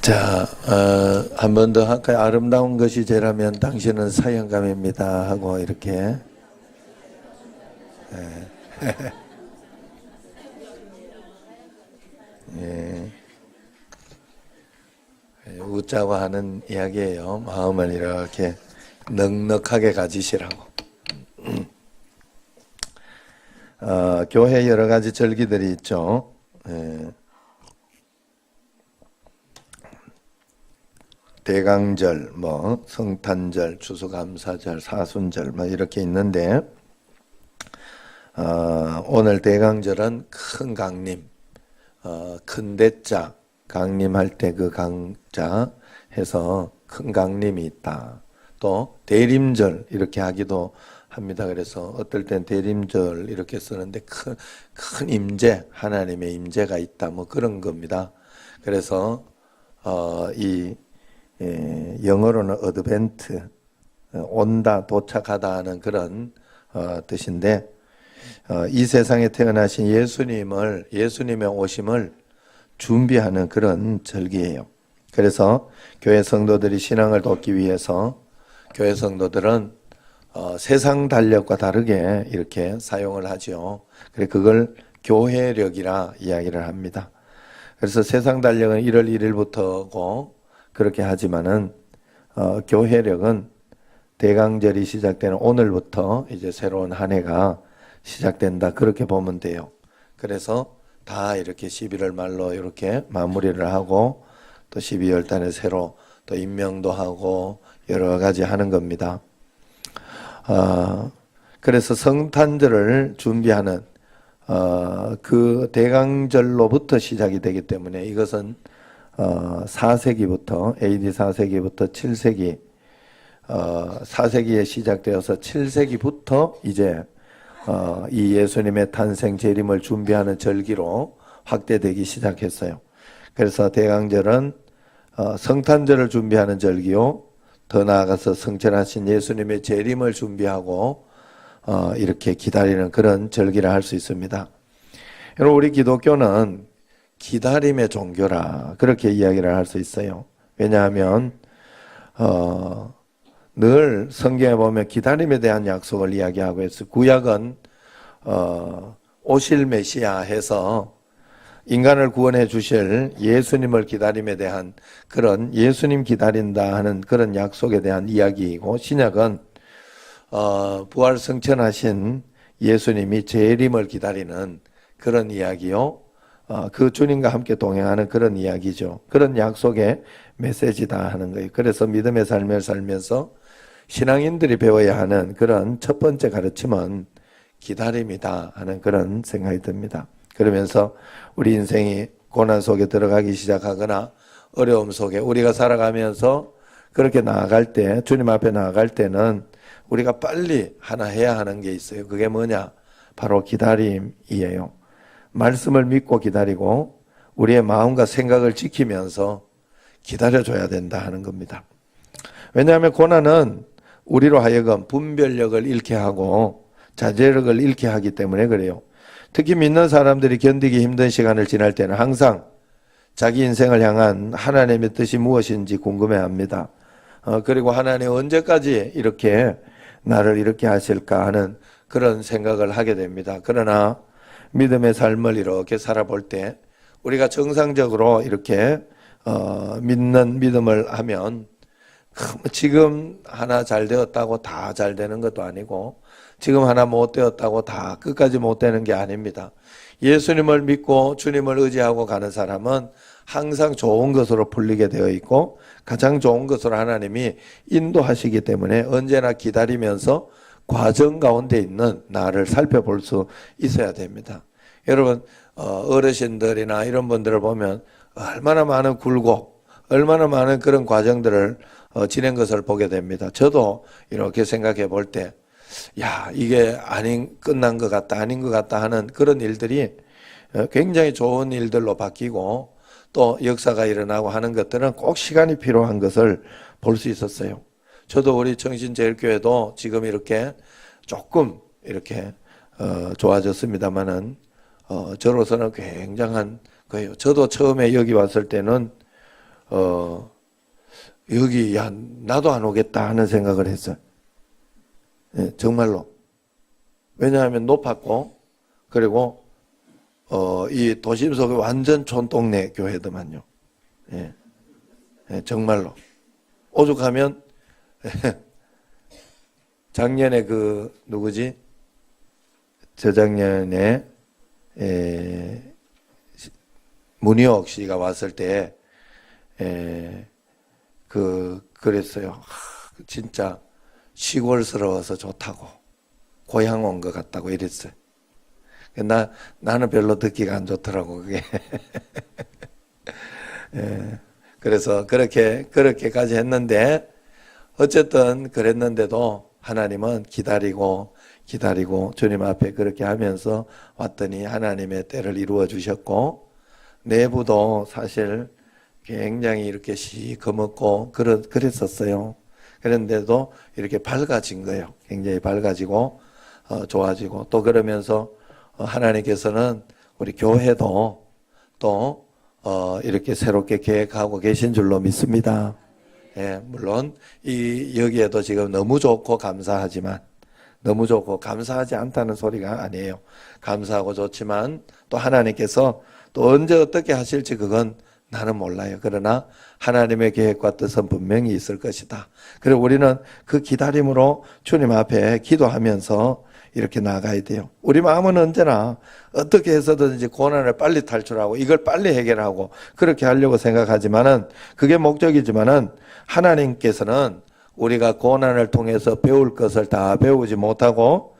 자, 한 번 더 할까요? 아름다운 것이 죄라면 당신은 사형감입니다 하고 이렇게. 예. 웃자고 하는 이야기예요. 마음을 이렇게 넉넉하게 가지시라고. 교회 여러 가지 절기들이 있죠. 대강절, 성탄절, 추수감사절, 사순절 이렇게 있는데 오늘 대강절은 큰 강림, 큰 대자, 강림할 때 그 강자 해서 큰 강림이 있다. 또 대림절 이렇게 하기도 합니다. 그래서 어떨 땐 대림절 이렇게 쓰는데 큰 임재, 하나님의 임재가 있다. 그런 겁니다. 그래서 영어로는 어드벤트, 온다, 도착하다 하는 그런 뜻인데 이 세상에 태어나신 예수님의 오심을 준비하는 그런 절기예요. 그래서 교회 성도들이 신앙을 돕기 위해서 교회 성도들은 세상 달력과 다르게 이렇게 사용을 하죠. 그래 그걸 교회력이라 이야기를 합니다. 그래서 세상 달력은 1월 1일부터고 그렇게 하지만은 교회력은 대강절이 시작되는 오늘부터 이제 새로운 한 해가 시작된다. 그렇게 보면 돼요. 그래서 다 이렇게 11월 말로 이렇게 마무리를 하고 또 12월 달에 새로 또 임명도 하고 여러 가지 하는 겁니다. 그래서 성탄절을 준비하는 그 대강절로부터 시작이 되기 때문에 이것은 4세기부터 AD 4세기부터 7세기 4세기에 시작되어서 7세기부터 이제 이 예수님의 탄생 재림을 준비하는 절기로 확대되기 시작했어요. 그래서 대강절은 성탄절을 준비하는 절기요. 더 나아가서 성천하신 예수님의 재림을 준비하고 이렇게 기다리는 그런 절기라 할 수 있습니다. 여러분 우리 기독교는 기다림의 종교라 그렇게 이야기를 할 수 있어요. 왜냐하면 늘 성경에 보면 기다림에 대한 약속을 이야기하고 있어요. 구약은 오실 메시아 해서 인간을 구원해 주실 예수님을 기다림에 대한 그런 예수님 기다린다 하는 그런 약속에 대한 이야기이고 신약은 부활 승천하신 예수님이 재림을 기다리는 그런 이야기요. 그 주님과 함께 동행하는 그런 이야기죠. 그런 약속의 메시지다 하는 거예요. 그래서 믿음의 삶을 살면서 신앙인들이 배워야 하는 그런 첫 번째 가르침은 기다림이다 하는 그런 생각이 듭니다. 그러면서 우리 인생이 고난 속에 들어가기 시작하거나 어려움 속에 우리가 살아가면서 그렇게 나아갈 때 주님 앞에 나아갈 때는 우리가 빨리 하나 해야 하는 게 있어요. 그게 뭐냐? 바로 기다림이에요. 말씀을 믿고 기다리고 우리의 마음과 생각을 지키면서 기다려줘야 된다 하는 겁니다. 왜냐하면 고난은 우리로 하여금 분별력을 잃게 하고 자제력을 잃게 하기 때문에 그래요. 특히 믿는 사람들이 견디기 힘든 시간을 지날 때는 항상 자기 인생을 향한 하나님의 뜻이 무엇인지 궁금해합니다. 그리고 하나님 언제까지 이렇게 나를 이렇게 하실까 하는 그런 생각을 하게 됩니다. 그러나 믿음의 삶을 이렇게 살아볼 때 우리가 정상적으로 이렇게 믿는 믿음을 하면 지금 하나 잘 되었다고 다 잘 되는 것도 아니고 지금 하나 못 되었다고 다 끝까지 못 되는 게 아닙니다. 예수님을 믿고 주님을 의지하고 가는 사람은 항상 좋은 것으로 풀리게 되어 있고 가장 좋은 것으로 하나님이 인도하시기 때문에 언제나 기다리면서 과정 가운데 있는 나를 살펴볼 수 있어야 됩니다. 여러분 어르신들이나 이런 분들을 보면 얼마나 많은 굴곡, 얼마나 많은 그런 과정들을 지낸 것을 보게 됩니다. 저도 이렇게 생각해 볼 때 이게 끝난 것 같다, 아닌 것 같다 하는 그런 일들이 굉장히 좋은 일들로 바뀌고 또 역사가 일어나고 하는 것들은 꼭 시간이 필요한 것을 볼 수 있었어요. 저도 우리 정신제일교회도 지금 이렇게 조금 이렇게 좋아졌습니다만은 저로서는 굉장한 거예요. 저도 처음에 여기 왔을 때는 여기 야 나도 안 오겠다 하는 생각을 했어요. 예, 정말로. 왜냐하면 높았고 그리고 이 도심 속에 완전 촌동네 교회더만요. 예, 예, 정말로. 오죽하면 작년에 그 누구지? 저작년에 문희옥 씨가 왔을 때 그랬어요. 진짜 시골스러워서 좋다고, 고향 온 것 같다고 이랬어요. 나는 별로 듣기가 안 좋더라고 그게. 그래서 그렇게까지 했는데 어쨌든 그랬는데도 하나님은 기다리고 주님 앞에 그렇게 하면서 왔더니 하나님의 때를 이루어 주셨고, 내부도 사실 굉장히 이렇게 시커멓고 그랬었어요. 그런데도 이렇게 밝아진 거예요. 굉장히 밝아지고 좋아지고, 또 그러면서 하나님께서는 우리 교회도 또 이렇게 새롭게 계획하고 계신 줄로 믿습니다. 예, 물론 여기에도 지금 너무 좋고 감사하지만, 너무 좋고 감사하지 않다는 소리가 아니에요. 감사하고 좋지만 또 하나님께서 또 언제 어떻게 하실지 그건 나는 몰라요. 그러나 하나님의 계획과 뜻은 분명히 있을 것이다. 그리고 우리는 그 기다림으로 주님 앞에 기도하면서 이렇게 나가야 돼요. 우리 마음은 언제나 어떻게 해서든지 고난을 빨리 탈출하고 이걸 빨리 해결하고 그렇게 하려고 생각하지만은, 그게 목적이지만은 하나님께서는 우리가 고난을 통해서 배울 것을 다 배우지 못하고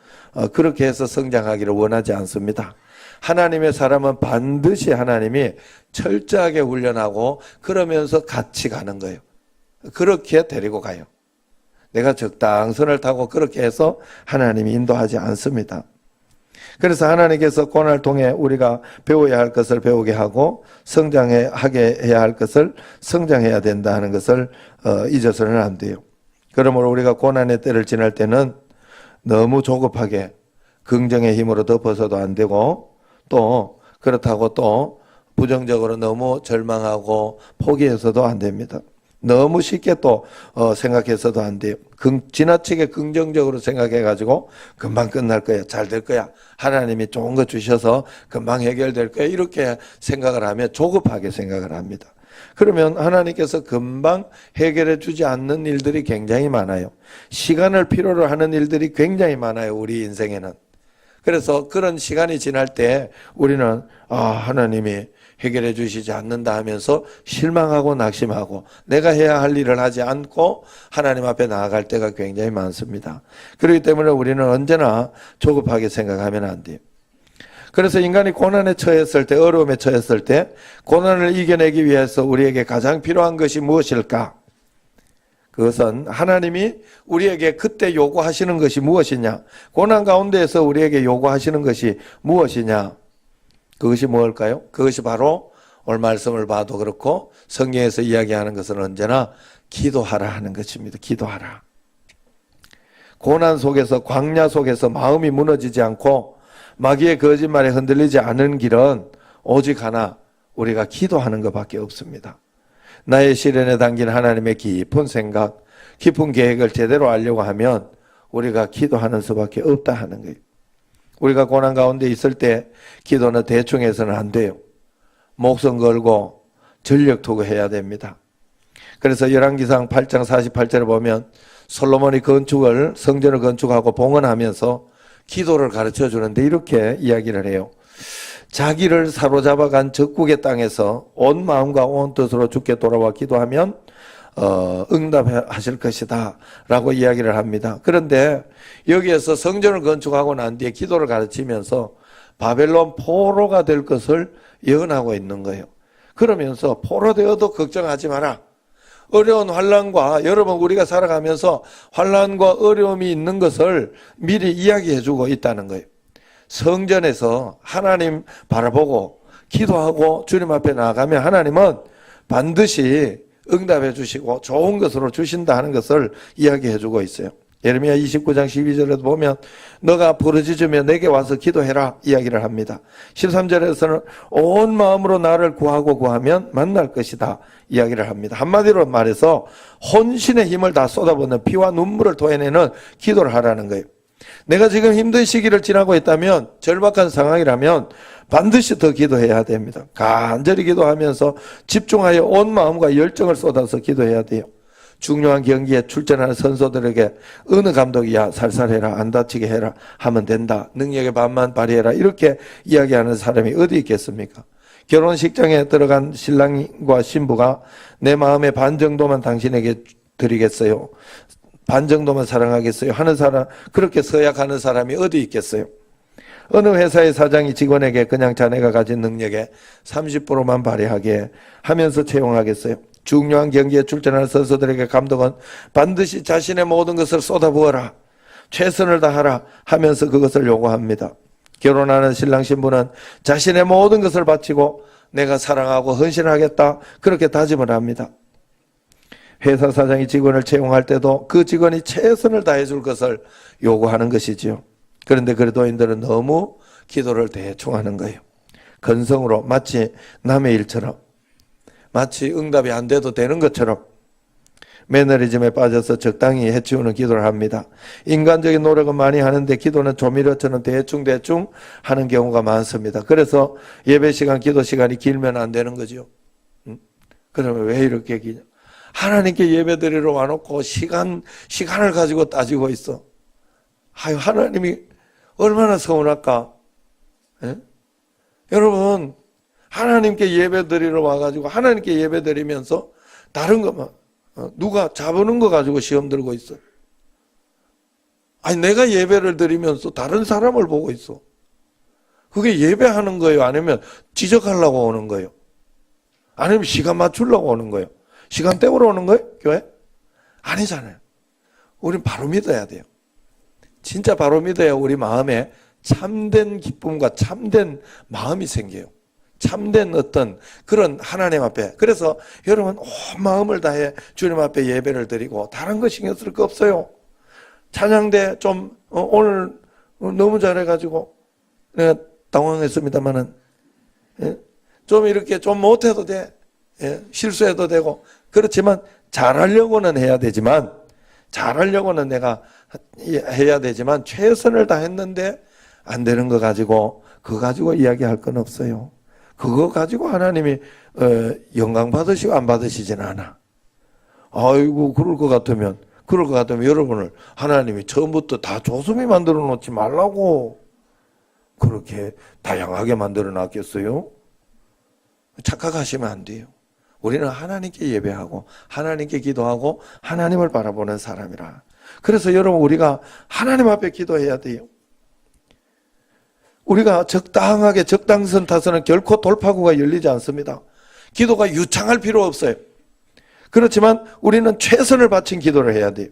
그렇게 해서 성장하기를 원하지 않습니다. 하나님의 사람은 반드시 하나님이 철저하게 훈련하고 그러면서 같이 가는 거예요. 그렇게 데리고 가요. 내가 적당선을 타고 그렇게 해서 하나님이 인도하지 않습니다. 그래서 하나님께서 고난을 통해 우리가 배워야 할 것을 배우게 하고 성장하게 해야 할 것을 성장해야 된다 하는 것을 잊어서는 안 돼요. 그러므로 우리가 고난의 때를 지날 때는 너무 조급하게 긍정의 힘으로 덮어서도 안 되고, 또 그렇다고 또 부정적으로 너무 절망하고 포기해서도 안 됩니다. 너무 쉽게 또 생각해서도 안 돼요. 지나치게 긍정적으로 생각해가지고 금방 끝날 거야, 잘 될 거야, 하나님이 좋은 거 주셔서 금방 해결될 거야, 이렇게 생각을 하면 조급하게 생각을 합니다. 그러면 하나님께서 금방 해결해 주지 않는 일들이 굉장히 많아요. 시간을 필요로 하는 일들이 굉장히 많아요, 우리 인생에는. 그래서 그런 시간이 지날 때 우리는 하나님이 해결해 주시지 않는다 하면서 실망하고 낙심하고 내가 해야 할 일을 하지 않고 하나님 앞에 나아갈 때가 굉장히 많습니다. 그렇기 때문에 우리는 언제나 조급하게 생각하면 안 돼요. 그래서 인간이 고난에 처했을 때, 어려움에 처했을 때 고난을 이겨내기 위해서 우리에게 가장 필요한 것이 무엇일까? 그것은 하나님이 우리에게 그때 요구하시는 것이 무엇이냐? 고난 가운데에서 우리에게 요구하시는 것이 무엇이냐? 그것이 무엇일까요? 그것이 바로 오늘 말씀을 봐도 그렇고 성경에서 이야기하는 것은 언제나 기도하라 하는 것입니다. 기도하라. 고난 속에서, 광야 속에서 마음이 무너지지 않고 마귀의 거짓말에 흔들리지 않은 길은 오직 하나, 우리가 기도하는 것밖에 없습니다. 나의 시련에 담긴 하나님의 깊은 생각, 깊은 계획을 제대로 알려고 하면 우리가 기도하는 수밖에 없다 하는 거예요. 우리가 고난 가운데 있을 때 기도는 대충 해서는 안 돼요. 목숨 걸고 전력 투구해야 됩니다. 그래서 열왕기상 8장 48절에 보면 솔로몬이 성전을 건축하고 봉헌하면서 기도를 가르쳐 주는데 이렇게 이야기를 해요. 자기를 사로잡아간 적국의 땅에서 온 마음과 온 뜻으로 주께 돌아와 기도하면 응답하실 것이다 라고 이야기를 합니다. 그런데 여기에서 성전을 건축하고 난 뒤에 기도를 가르치면서 바벨론 포로가 될 것을 예언하고 있는 거예요. 그러면서 포로되어도 걱정하지 마라. 어려운 환난과, 여러분 우리가 살아가면서 환난과 어려움이 있는 것을 미리 이야기해 주고 있다는 거예요. 성전에서 하나님 바라보고 기도하고 주님 앞에 나아가면 하나님은 반드시 응답해 주시고 좋은 것으로 주신다 하는 것을 이야기해 주고 있어요. 예레미야 29장 12절에도 보면 너가 부르짖으며 내게 와서 기도해라 이야기를 합니다. 13절에서는 온 마음으로 나를 구하고 구하면 만날 것이다 이야기를 합니다. 한마디로 말해서 혼신의 힘을 다 쏟아붓는 피와 눈물을 토해내는 기도를 하라는 거예요. 내가 지금 힘든 시기를 지나고 있다면, 절박한 상황이라면 반드시 더 기도해야 됩니다. 간절히 기도하면서 집중하여 온 마음과 열정을 쏟아서 기도해야 돼요. 중요한 경기에 출전하는 선수들에게 어느 감독이 야 살살해라, 안 다치게 해라 하면 된다, 능력의 반만 발휘해라 이렇게 이야기하는 사람이 어디 있겠습니까? 결혼식장에 들어간 신랑과 신부가 내 마음의 반 정도만 당신에게 드리겠어요, 반 정도만 사랑하겠어요 하는 사람, 그렇게 서약하는 사람이 어디 있겠어요? 어느 회사의 사장이 직원에게 그냥 자네가 가진 능력의 30%만 발휘하게 하면서 채용하겠어요? 중요한 경기에 출전하는 선수들에게 감독은 반드시 자신의 모든 것을 쏟아부어라, 최선을 다하라 하면서 그것을 요구합니다. 결혼하는 신랑 신부는 자신의 모든 것을 바치고 내가 사랑하고 헌신하겠다 그렇게 다짐을 합니다. 회사 사장이 직원을 채용할 때도 그 직원이 최선을 다해 줄 것을 요구하는 것이지요. 그런데 그리스도인들은 너무 기도를 대충 하는 거예요. 건성으로, 마치 남의 일처럼, 마치 응답이 안 돼도 되는 것처럼 매너리즘에 빠져서 적당히 해치우는 기도를 합니다. 인간적인 노력은 많이 하는데 기도는 조미료처럼 대충 하는 경우가 많습니다. 그래서 예배 시간, 기도 시간이 길면 안 되는 거죠. 그러면 왜 이렇게 기냐? 하나님께 예배 드리러 와놓고 시간을 가지고 따지고 있어. 아유, 하나님이 얼마나 서운할까? 예? 여러분, 하나님께 예배 드리러 와가지고 하나님께 예배 드리면서 다른 것만, 누가 잡으는 거 가지고 시험 들고 있어. 아니, 내가 예배를 드리면서 다른 사람을 보고 있어. 그게 예배하는 거예요? 아니면 지적하려고 오는 거예요? 아니면 시간 맞추려고 오는 거예요? 시간 때우러 오는 거예요? 교회? 아니잖아요. 우린 바로 믿어야 돼요. 진짜 바로 믿어야 우리 마음에 참된 기쁨과 참된 마음이 생겨요. 참된 어떤 그런 하나님 앞에. 그래서 여러분 온 마음을 다해 주님 앞에 예배를 드리고 다른 거 신경 쓸 거 없어요. 찬양대 좀 오늘 너무 잘해가지고 내가 당황했습니다만은, 예? 좀 이렇게 좀 못해도 돼. 예? 실수해도 되고. 그렇지만 잘하려고는 해야 되지만, 잘하려고는 내가 해야 되지만 최선을 다했는데 안 되는 거 가지고, 그거 가지고 이야기할 건 없어요. 그거 가지고 하나님이 영광 받으시고 안 받으시지는 않아. 아이고, 그럴 것 같으면 여러분을 하나님이 처음부터 다 조수미 만들어 놓지 말라고 그렇게 다양하게 만들어 놨겠어요? 착각하시면 안 돼요. 우리는 하나님께 예배하고 하나님께 기도하고 하나님을 바라보는 사람이라. 그래서 여러분, 우리가 하나님 앞에 기도해야 돼요. 우리가 적당하게 적당선 타서는 결코 돌파구가 열리지 않습니다. 기도가 유창할 필요 없어요. 그렇지만 우리는 최선을 바친 기도를 해야 돼요.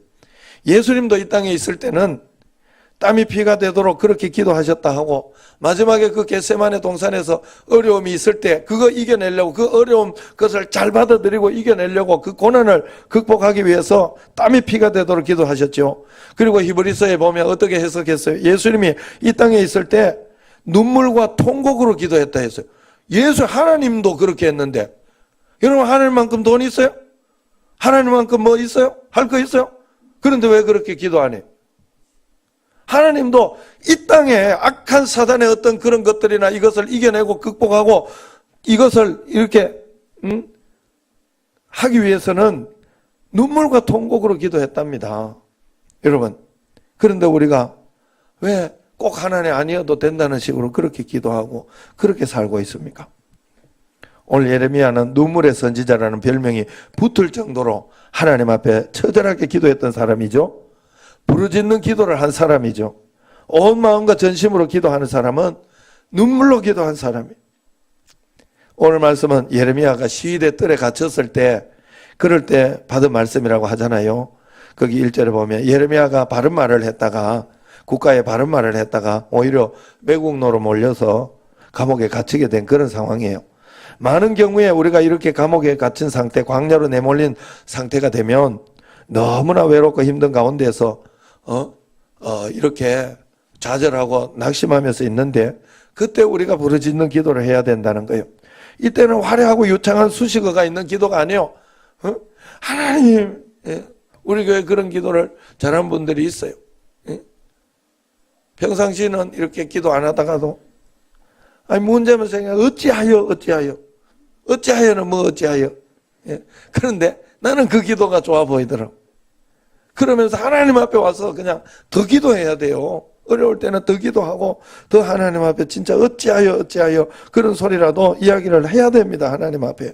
예수님도 이 땅에 있을 때는 땀이 피가 되도록 그렇게 기도하셨다 하고, 마지막에 그 겟세마네 동산에서 어려움이 있을 때 그거 이겨내려고, 그 어려움 그것을 잘 받아들이고 이겨내려고 그 고난을 극복하기 위해서 땀이 피가 되도록 기도하셨죠. 그리고 히브리서에 보면 어떻게 해석했어요? 예수님이 이 땅에 있을 때 눈물과 통곡으로 기도했다 했어요. 하나님도 그렇게 했는데, 여러분 하나님만큼 돈 있어요? 하나님만큼 뭐 있어요? 할 거 있어요? 그런데 왜 그렇게 기도 안 해요? 하나님도 이 땅에 악한 사단의 어떤 그런 것들이나 이것을 이겨내고 극복하고 이것을 이렇게 하기 위해서는 눈물과 통곡으로 기도했답니다. 여러분, 그런데 우리가 왜 꼭 하나님 아니어도 된다는 식으로 그렇게 기도하고 그렇게 살고 있습니까? 오늘 예레미야는 눈물의 선지자라는 별명이 붙을 정도로 하나님 앞에 처절하게 기도했던 사람이죠. 부르짖는 기도를 한 사람이죠. 온 마음과 전심으로 기도하는 사람은 눈물로 기도한 사람이에요. 오늘 말씀은 예레미야가 시위대 뜰에 갇혔을 때, 그럴 때 받은 말씀이라고 하잖아요. 거기 1절에 보면 예레미야가 바른 말을 했다가, 국가에 바른 말을 했다가 오히려 매국노로 몰려서 감옥에 갇히게 된 그런 상황이에요. 많은 경우에 우리가 이렇게 감옥에 갇힌 상태, 광야로 내몰린 상태가 되면 너무나 외롭고 힘든 가운데서 이렇게 좌절하고 낙심하면서 있는데 그때 우리가 부르짖는 기도를 해야 된다는 거예요. 이때는 화려하고 유창한 수식어가 있는 기도가 아니에요. 하나님, 우리 교회 그런 기도를 잘하는 분들이 있어요. 평상시는 이렇게 기도 안 하다가도 문제만 생각해 어찌하여는 뭐 어찌하여. 그런데 나는 그 기도가 좋아 보이더라고. 그러면서 하나님 앞에 와서 그냥 더 기도해야 돼요. 어려울 때는 더 기도하고 더 하나님 앞에 진짜 어찌하여 그런 소리라도 이야기를 해야 됩니다. 하나님 앞에.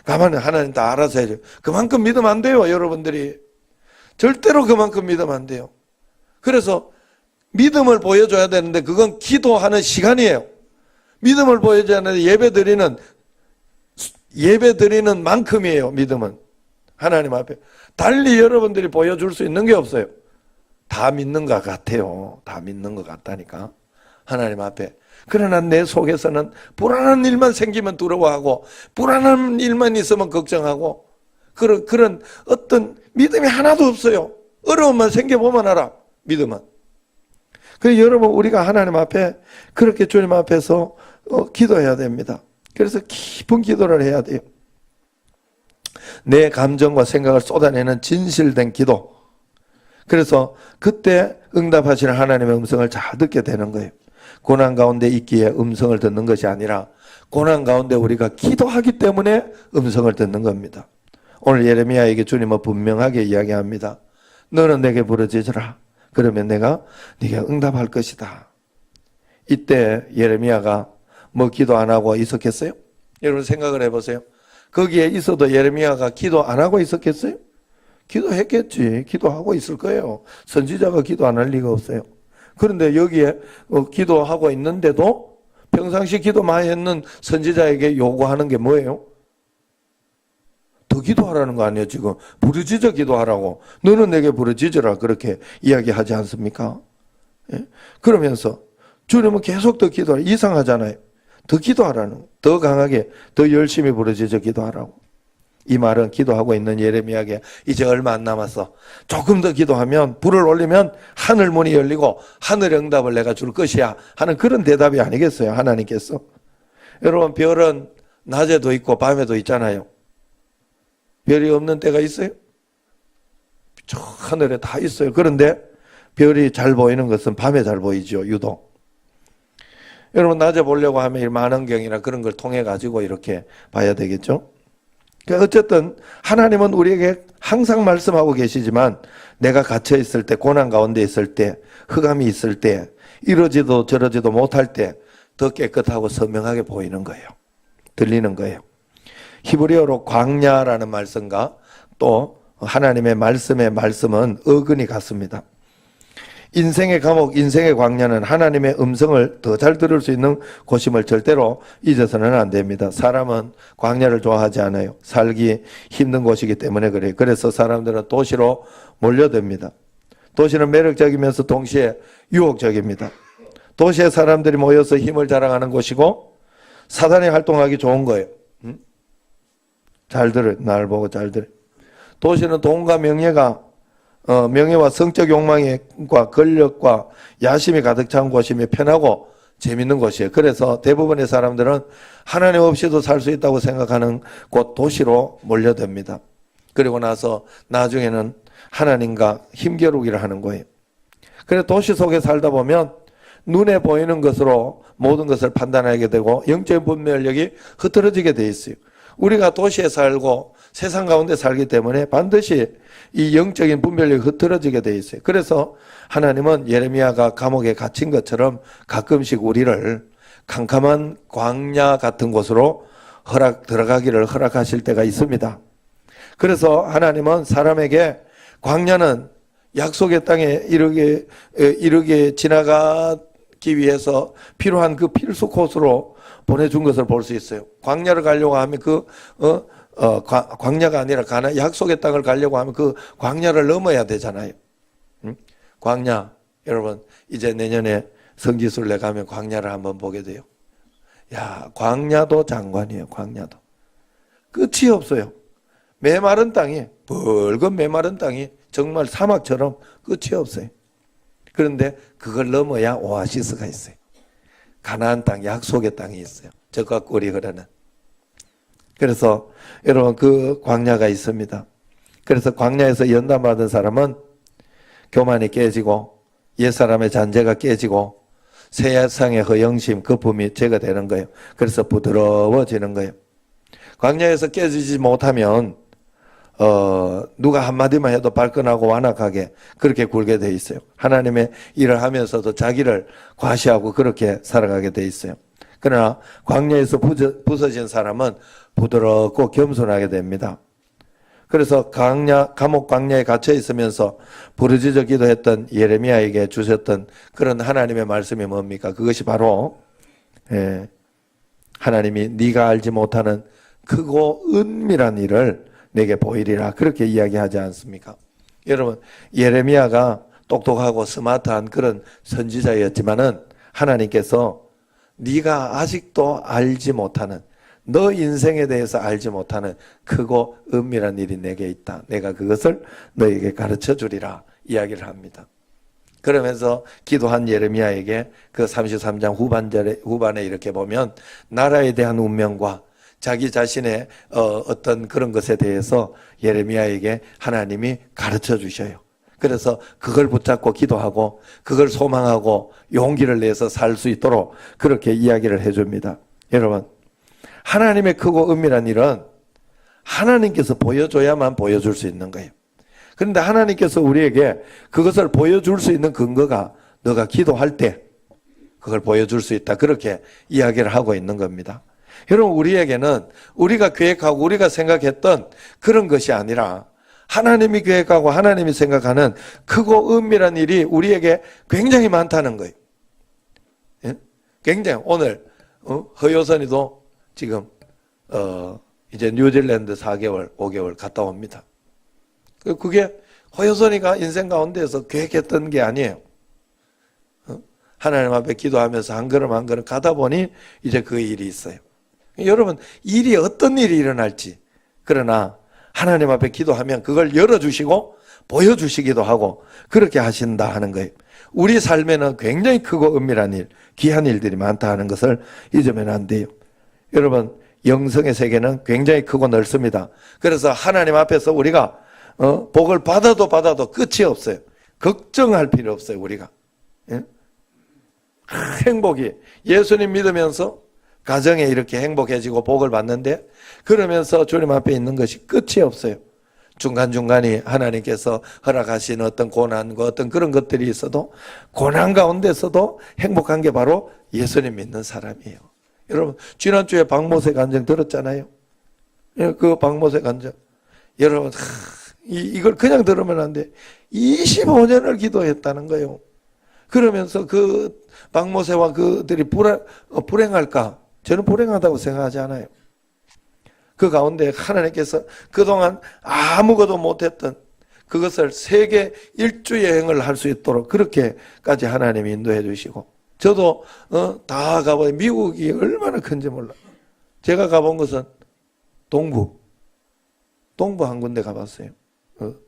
가만히 하나님 다 알아서 해야죠. 그만큼 믿으면 안 돼요. 여러분들이. 절대로 그만큼 믿으면 안 돼요. 그래서 믿음을 보여줘야 되는데 그건 기도하는 시간이에요. 믿음을 보여줘야 되는데 예배 드리는 만큼이에요. 믿음은. 하나님 앞에. 달리 여러분들이 보여줄 수 있는 게 없어요. 다 믿는 것 같아요. 다 믿는 것 같다니까. 하나님 앞에. 그러나 내 속에서는 불안한 일만 생기면 두려워하고 불안한 일만 있으면 걱정하고 그런 어떤 믿음이 하나도 없어요. 어려움만 생겨보면 알아. 믿음은. 그래서 여러분 우리가 하나님 앞에 그렇게 주님 앞에서 기도해야 됩니다. 그래서 깊은 기도를 해야 돼요. 내 감정과 생각을 쏟아내는 진실된 기도. 그래서 그때 응답하시는 하나님의 음성을 잘 듣게 되는 거예요. 고난 가운데 있기에 음성을 듣는 것이 아니라 고난 가운데 우리가 기도하기 때문에 음성을 듣는 겁니다. 오늘 예레미야에게 주님은 분명하게 이야기합니다. 너는 내게 부르짖으라. 그러면 내가 네게 응답할 것이다. 이때 예레미야가 뭐 기도 안 하고 있었겠어요? 여러분 생각을 해보세요. 거기에 있어도 예레미야가 기도 안 하고 있었겠어요? 기도했겠지. 기도하고 있을 거예요. 선지자가 기도 안 할 리가 없어요. 그런데 여기에 기도하고 있는데도 평상시 기도 많이 했는 선지자에게 요구하는 게 뭐예요? 더 기도하라는 거 아니에요. 지금 부르짖어 기도하라고. 너는 내게 부르짖으라 그렇게 이야기하지 않습니까? 예? 그러면서 주님은 계속 더 기도하라. 이상하잖아요. 더 기도하라는, 더 강하게 더 열심히 부르짖어 기도하라고. 이 말은 기도하고 있는 예레미야에게 이제 얼마 안 남았어. 조금 더 기도하면 불을 올리면 하늘 문이 열리고 하늘의 응답을 내가 줄 것이야 하는 그런 대답이 아니겠어요. 하나님께서. 여러분 별은 낮에도 있고 밤에도 있잖아요. 별이 없는 때가 있어요? 저 하늘에 다 있어요. 그런데 별이 잘 보이는 것은 밤에 잘 보이죠. 유독. 여러분 낮에 보려고 하면 만원경이나 그런 걸 통해 가지고 이렇게 봐야 되겠죠. 그러니까 어쨌든 하나님은 우리에게 항상 말씀하고 계시지만 내가 갇혀 있을 때, 고난 가운데 있을 때, 흑암이 있을 때, 이러지도 저러지도 못할 때 더 깨끗하고 선명하게 보이는 거예요. 들리는 거예요. 히브리어로 광야라는 말씀과 또 하나님의 말씀의 말씀은 어근이 같습니다. 인생의 감옥, 인생의 광야는 하나님의 음성을 더 잘 들을 수 있는 곳임을 절대로 잊어서는 안 됩니다. 사람은 광야를 좋아하지 않아요. 살기 힘든 곳이기 때문에 그래요. 그래서 사람들은 도시로 몰려듭니다. 도시는 매력적이면서 동시에 유혹적입니다. 도시의 사람들이 모여서 힘을 자랑하는 곳이고 사단이 활동하기 좋은 거예요. 잘 들어요. 날 보고 잘 들어요. 도시는 돈과 명예와 성적 욕망과 권력과 야심이 가득 찬 곳이며 편하고 재밌는 곳이에요. 그래서 대부분의 사람들은 하나님 없이도 살 수 있다고 생각하는 곳 도시로 몰려듭니다. 그리고 나서 나중에는 하나님과 힘겨루기를 하는 거예요. 그래서 도시 속에 살다 보면 눈에 보이는 것으로 모든 것을 판단하게 되고 영적인 분별력이 흐트러지게 돼 있어요. 우리가 도시에 살고 세상 가운데 살기 때문에 반드시 이 영적인 분별력이 흐트러지게 돼 있어요. 그래서 하나님은 예레미야가 감옥에 갇힌 것처럼 가끔씩 우리를 캄캄한 광야 같은 곳으로 들어가기를 허락하실 때가 있습니다. 그래서 하나님은 사람에게 광야는 약속의 땅에 이르게 지나가기 위해서 필요한 그 필수 코스로 보내준 것을 볼 수 있어요. 광야를 가려고 하면 광야가 아니라 약속의 땅을 가려고 하면 그 광야를 넘어야 되잖아요. 광야, 여러분 이제 내년에 성지순례 가면 광야를 한번 보게 돼요. 야, 광야도 장관이에요. 광야도 끝이 없어요. 메마른 땅이, 붉은 메마른 땅이 정말 사막처럼 끝이 없어요. 그런데 그걸 넘어야 오아시스가 있어요. 가나안 땅, 약속의 땅이 있어요. 적과 꿀이 흐르는. 그래서 여러분 그 광야가 있습니다. 그래서 광야에서 연단받은 사람은 교만이 깨지고 옛사람의 잔재가 깨지고 세상의 허영심, 거품이 제거되는 거예요. 그래서 부드러워지는 거예요. 광야에서 깨지지 못하면 누가 한마디만 해도 발끈하고 완악하게 그렇게 굴게 돼 있어요. 하나님의 일을 하면서도 자기를 과시하고 그렇게 살아가게 돼 있어요. 그러나 광야에서 부서진 사람은 부드럽고 겸손하게 됩니다. 그래서 감옥 광야에 갇혀 있으면서 부르짖어 기도했던 예레미야에게 주셨던 그런 하나님의 말씀이 뭡니까? 그것이 바로 하나님이 네가 알지 못하는 크고 은밀한 일을 내게 보이리라 그렇게 이야기하지 않습니까? 여러분 예레미야가 똑똑하고 스마트한 그런 선지자였지만은 하나님께서 네가 아직도 알지 못하는 너 인생에 대해서 알지 못하는 크고 은밀한 일이 내게 있다. 내가 그것을 너에게 가르쳐 주리라 이야기를 합니다. 그러면서 기도한 예레미야에게 그 33장 후반에 이렇게 보면 나라에 대한 운명과 자기 자신의 어떤 그런 것에 대해서 예레미야에게 하나님이 가르쳐 주셔요. 그래서 그걸 붙잡고 기도하고 그걸 소망하고 용기를 내서 살 수 있도록 그렇게 이야기를 해줍니다. 여러분 하나님의 크고 은밀한 일은 하나님께서 보여줘야만 보여줄 수 있는 거예요. 그런데 하나님께서 우리에게 그것을 보여줄 수 있는 근거가 너가 기도할 때 그걸 보여줄 수 있다. 그렇게 이야기를 하고 있는 겁니다. 여러분 우리에게는 우리가 계획하고 우리가 생각했던 그런 것이 아니라 하나님이 계획하고 하나님이 생각하는 크고 은밀한 일이 우리에게 굉장히 많다는 거예요. 예? 굉장히 오늘 허효선이도 지금 이제 뉴질랜드 4개월, 5개월 갔다 옵니다. 그게 허효선이가 인생 가운데에서 계획했던 게 아니에요. 하나님 앞에 기도하면서 한 걸음 한 걸음 가다 보니 이제 그 일이 있어요. 여러분 일이 어떤 일이 일어날지 그러나 하나님 앞에 기도하면 그걸 열어주시고 보여주시기도 하고 그렇게 하신다 하는 거예요. 우리 삶에는 굉장히 크고 은밀한 일, 귀한 일들이 많다 하는 것을 잊으면 안 돼요. 여러분 영성의 세계는 굉장히 크고 넓습니다. 그래서 하나님 앞에서 우리가 복을 받아도 끝이 없어요. 걱정할 필요 없어요. 우리가 행복이 예수님 믿으면서 가정에 이렇게 행복해지고 복을 받는데 그러면서 주님 앞에 있는 것이 끝이 없어요. 중간중간에 하나님께서 허락하신 어떤 고난과 어떤 그런 것들이 있어도 고난 가운데서도 행복한 게 바로 예수님 믿는 사람이에요. 여러분 지난주에 박모세 간증 들었잖아요. 그 박모세 간증 여러분 이걸 그냥 들으면 안 돼. 25년을 기도했다는 거예요. 그러면서 그 박모세와 그들이 불행할까? 저는 불행하다고 생각하지 않아요. 그 가운데 하나님께서 그동안 아무것도 못했던 그것을 세계 일주 여행을 할 수 있도록 그렇게까지 하나님이 인도해 주시고 저도 다 가봐요. 미국이 얼마나 큰지 몰라. 제가 가본 것은 동부 한 군데 가봤어요.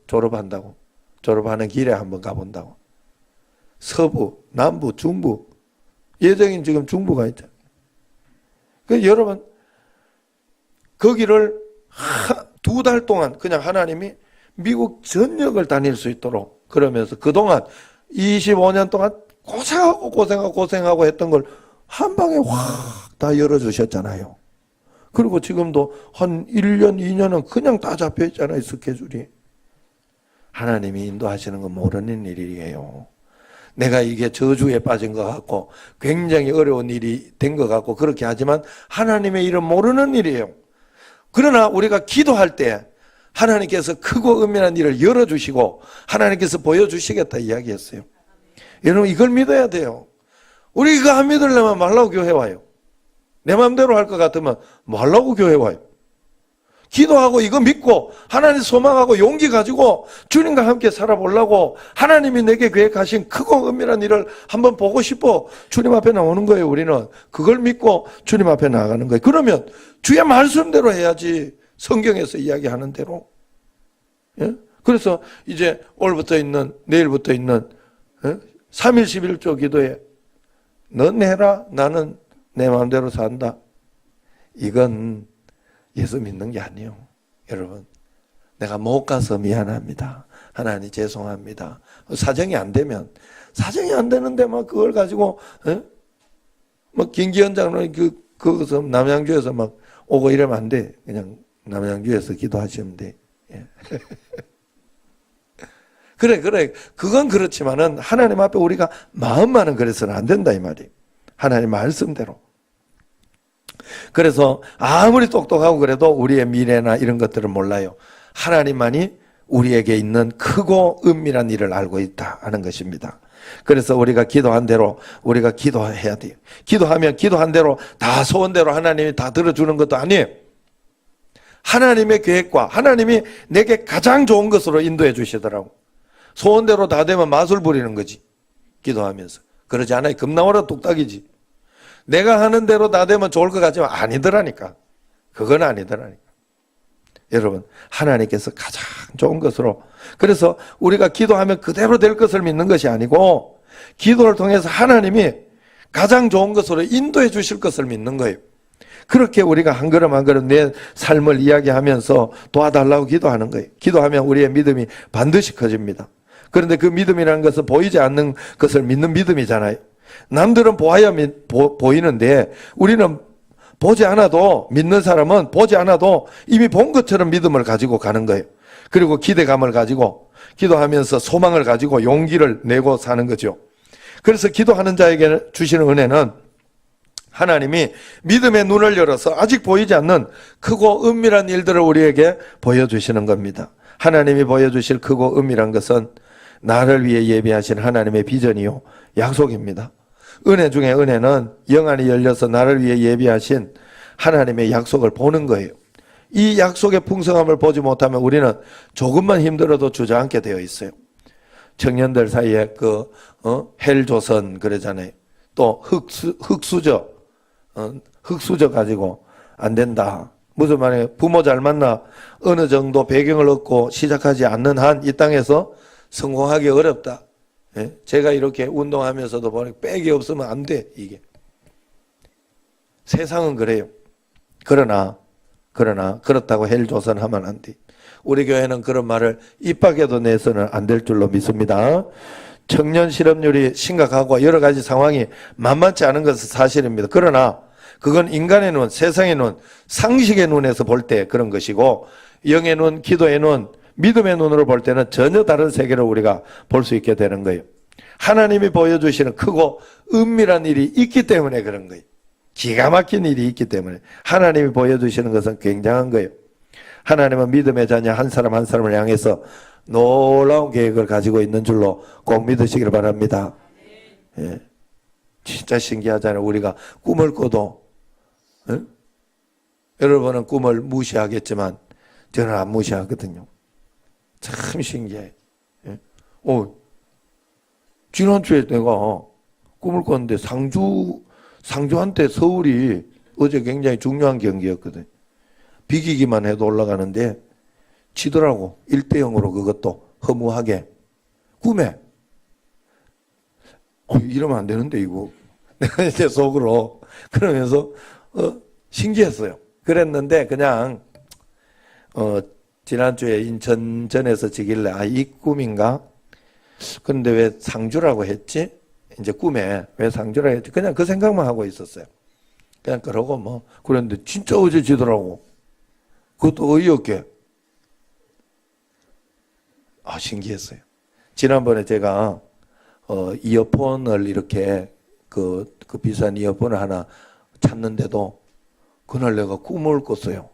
졸업한다고. 졸업하는 길에 한번 가본다고. 서부, 남부, 중부. 예정인 지금 중부가 있잖아요. 여러분 거기를 2달 동안 그냥 하나님이 미국 전역을 다닐 수 있도록 그러면서 그동안 25년 동안 고생하고 했던 걸 한 방에 확 다 열어주셨잖아요. 그리고 지금도 한 1년, 2년은 그냥 다 잡혀 있잖아요. 스케줄이. 하나님이 인도하시는 건 모르는 일이에요. 내가 이게 저주에 빠진 것 같고 굉장히 어려운 일이 된 것 같고 그렇게 하지만 하나님의 일은 모르는 일이에요. 그러나 우리가 기도할 때 하나님께서 크고 은밀한 일을 열어주시고 하나님께서 보여주시겠다 이야기했어요. 여러분 이걸 믿어야 돼요. 우리 이거 안 믿으려면 말라고 교회 와요. 내 마음대로 할 것 같으면 말라고 교회 와요. 기도하고 이거 믿고 하나님 소망하고 용기 가지고 주님과 함께 살아보려고 하나님이 내게 계획하신 크고 은밀한 일을 한번 보고 싶어 주님 앞에 나오는 거예요. 우리는 그걸 믿고 주님 앞에 나가는 거예요. 그러면 주의 말씀대로 해야지. 성경에서 이야기하는 대로. 예? 그래서 이제 내일부터 있는 3일 11조 기도에 넌 해라, 나는 내 마음대로 산다. 이건 예수 믿는 게 아니에요. 여러분, 내가 못 가서 미안합니다. 하나님 죄송합니다. 사정이 안 되는데 막 그걸 가지고 뭐 김기현장로님 그것서 남양주에서 막 오고 이러면 안 돼. 그냥 남양주에서 기도하시면 돼. 예. 그래. 그건 그렇지만은 하나님 앞에 우리가 마음만은 그래서는 안 된다 이 말이에요. 하나님 말씀대로. 그래서 아무리 똑똑하고 그래도 우리의 미래나 이런 것들을 몰라요. 하나님만이 우리에게 있는 크고 은밀한 일을 알고 있다 하는 것입니다. 그래서 우리가 기도한 대로 우리가 기도해야 돼요. 기도하면 기도한 대로 다 소원대로 하나님이 다 들어주는 것도 아니에요. 하나님의 계획과 하나님이 내게 가장 좋은 것으로 인도해 주시더라고. 소원대로 다 되면 마술 부리는 거지. 기도하면서. 그러지 않아요. 금나와라 뚝딱이지. 내가 하는 대로 다 되면 좋을 것 같지만 아니더라니까. 그건 아니더라니까. 여러분, 하나님께서 가장 좋은 것으로. 그래서 우리가 기도하면 그대로 될 것을 믿는 것이 아니고 기도를 통해서 하나님이 가장 좋은 것으로 인도해 주실 것을 믿는 거예요. 그렇게 우리가 한 걸음 한 걸음 내 삶을 이야기하면서 도와달라고 기도하는 거예요. 기도하면 우리의 믿음이 반드시 커집니다. 그런데 그 믿음이라는 것은 보이지 않는 것을 믿는 믿음이잖아요. 남들은 보아야 보이는데 우리는 보지 않아도, 믿는 사람은 보지 않아도 이미 본 것처럼 믿음을 가지고 가는 거예요. 그리고 기대감을 가지고 기도하면서 소망을 가지고 용기를 내고 사는 거죠. 그래서 기도하는 자에게 주시는 은혜는 하나님이 믿음의 눈을 열어서 아직 보이지 않는 크고 은밀한 일들을 우리에게 보여주시는 겁니다. 하나님이 보여주실 크고 은밀한 것은 나를 위해 예비하신 하나님의 비전이요 약속입니다. 은혜 중에 은혜는 영안이 열려서 나를 위해 예비하신 하나님의 약속을 보는 거예요. 이 약속의 풍성함을 보지 못하면 우리는 조금만 힘들어도 주저앉게 되어 있어요. 청년들 사이에 헬조선 그러잖아요. 또 흙수저 가지고 안 된다. 무슨 말이에요? 부모 잘 만나 어느 정도 배경을 얻고 시작하지 않는 한 이 땅에서 성공하기 어렵다. 예? 제가 이렇게 운동하면서도 보니까 백이 없으면 안 돼, 이게. 세상은 그래요. 그러나 그렇다고 헬조선 하면 안 돼. 우리 교회는 그런 말을 입 밖에도 내서는 안 될 줄로 믿습니다. 청년 실업률이 심각하고 여러 가지 상황이 만만치 않은 것은 사실입니다. 그러나 그건 인간의 눈, 세상의 눈, 상식의 눈에서 볼 때 그런 것이고 영의 눈, 기도의 눈, 믿음의 눈으로 볼 때는 전혀 다른 세계를 우리가 볼 수 있게 되는 거예요. 하나님이 보여주시는 크고 은밀한 일이 있기 때문에 그런 거예요. 기가 막힌 일이 있기 때문에 하나님이 보여주시는 것은 굉장한 거예요. 하나님은 믿음의 자녀 한 사람 한 사람을 향해서 놀라운 계획을 가지고 있는 줄로 꼭 믿으시길 바랍니다. 예. 진짜 신기하잖아요. 우리가 꿈을 꿔도 여러분은 꿈을 무시하겠지만 저는 안 무시하거든요. 참 신기해. 예? 지난주에 내가 꿈을 꿨는데 상주한테 서울이 어제 굉장히 중요한 경기였거든. 비기기만 해도 올라가는데 치더라고. 1대0으로 그것도 허무하게. 꿈에. 이러면 안 되는데 이거. 내가 이제 속으로 그러면서 신기했어요. 그랬는데 그냥 지난주에 인천전에서 지길래 이 꿈인가? 그런데 왜 상주라고 했지? 이제 꿈에 왜 상주라고 했지? 그냥 그 생각만 하고 있었어요. 그냥 그러고 뭐 그랬는데 진짜 어제 지더라고. 그것도 어이없게. 신기했어요. 지난번에 제가 이어폰을 이렇게 그 비싼 이어폰을 하나 찾는데도 그날 내가 꿈을 꿨어요.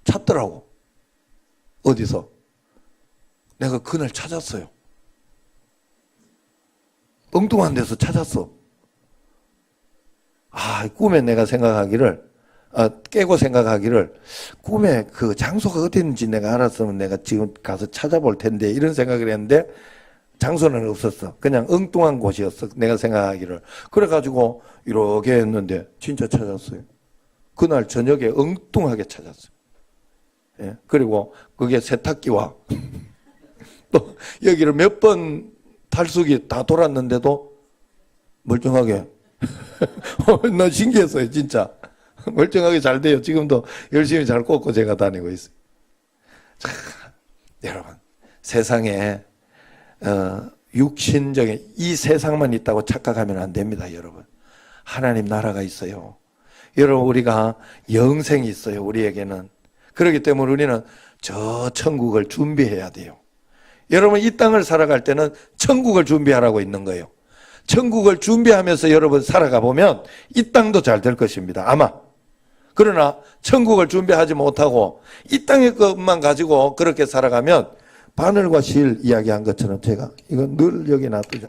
찾더라고. 어디서? 내가 그날 찾았어요. 엉뚱한 데서 찾았어. 꿈에 내가 생각하기를, 깨고 생각하기를, 꿈에 그 장소가 어디 있는지 내가 알았으면 내가 지금 가서 찾아볼 텐데, 이런 생각을 했는데, 장소는 없었어. 그냥 엉뚱한 곳이었어. 내가 생각하기를. 그래가지고, 이렇게 했는데, 진짜 찾았어요. 그날 저녁에 엉뚱하게 찾았어요. 예? 그리고 그게 세탁기와 또 여기를 몇 번 탈수기 다 돌았는데도 멀쩡하게. 나 신기했어요, 진짜. 멀쩡하게 잘 돼요. 지금도 열심히 잘 꽂고 제가 다니고 있어요. 자, 여러분, 세상에 육신적인 이 세상만 있다고 착각하면 안 됩니다, 여러분. 하나님 나라가 있어요. 여러분, 우리가 영생이 있어요, 우리에게는. 그렇기 때문에 우리는 저 천국을 준비해야 돼요. 여러분, 이 땅을 살아갈 때는 천국을 준비하라고 있는 거예요. 천국을 준비하면서 여러분 살아가 보면 이 땅도 잘 될 것입니다, 아마. 그러나 천국을 준비하지 못하고 이 땅의 것만 가지고 그렇게 살아가면 바늘과 실 이야기한 것처럼 제가 이거 늘 여기 놔두자.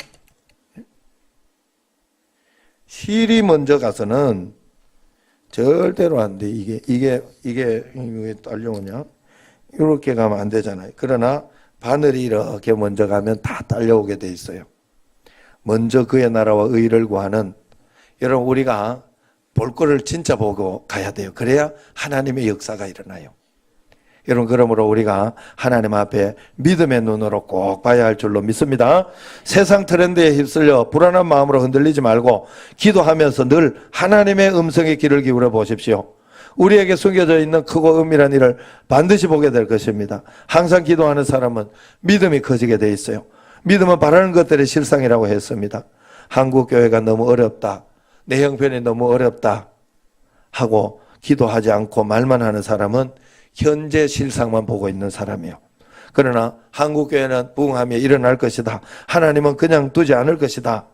실이 먼저 가서는 절대로 안 돼. 이게 딸려오냐? 이렇게 가면 안 되잖아요. 그러나 바늘이 이렇게 먼저 가면 다 딸려오게 돼 있어요. 먼저 그의 나라와 의를 구하는, 여러분, 우리가 볼 거를 진짜 보고 가야 돼요. 그래야 하나님의 역사가 일어나요. 여러분, 그러므로 우리가 하나님 앞에 믿음의 눈으로 꼭 봐야 할 줄로 믿습니다. 세상 트렌드에 휩쓸려 불안한 마음으로 흔들리지 말고 기도하면서 늘 하나님의 음성에 귀를 기울여 보십시오. 우리에게 숨겨져 있는 크고 은밀한 일을 반드시 보게 될 것입니다. 항상 기도하는 사람은 믿음이 커지게 돼 있어요. 믿음은 바라는 것들의 실상이라고 했습니다. 한국교회가 너무 어렵다, 내 형편이 너무 어렵다 하고 기도하지 않고 말만 하는 사람은 현재 실상만 보고 있는 사람이에요. 그러나 한국교회는 부흥하며 일어날 것이다, 하나님은 그냥 두지 않을 것이다,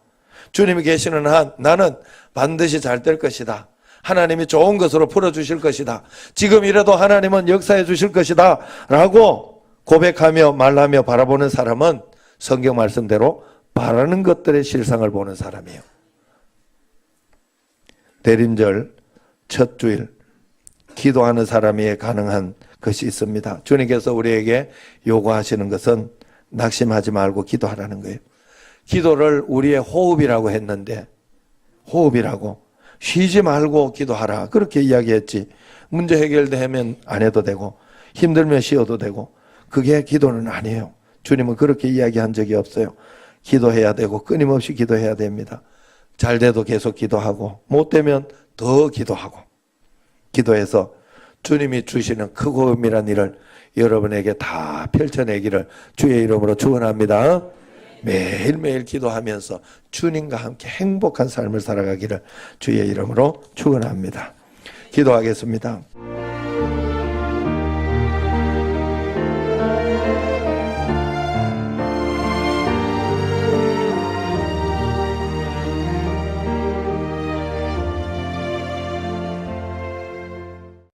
주님이 계시는 한 나는 반드시 잘 될 것이다, 하나님이 좋은 것으로 풀어주실 것이다, 지금이라도 하나님은 역사해 주실 것이다 라고 고백하며 말하며 바라보는 사람은 성경 말씀대로 바라는 것들의 실상을 보는 사람이에요. 대림절 첫 주일 기도하는 사람이 가능한 것이 있습니다. 주님께서 우리에게 요구하시는 것은 낙심하지 말고 기도하라는 거예요. 기도를 우리의 호흡이라고 했는데, 호흡이라고 쉬지 말고 기도하라 그렇게 이야기했지, 문제 해결되면 안 해도 되고 힘들면 쉬어도 되고, 그게 기도는 아니에요. 주님은 그렇게 이야기한 적이 없어요. 기도해야 되고 끊임없이 기도해야 됩니다. 잘 돼도 계속 기도하고 못 되면 더 기도하고, 기도해서 주님이 주시는 크고 은밀한 일을 여러분에게 다 펼쳐내기를 주의 이름으로 축원합니다. 매일매일 기도하면서 주님과 함께 행복한 삶을 살아가기를 주의 이름으로 축원합니다. 기도하겠습니다.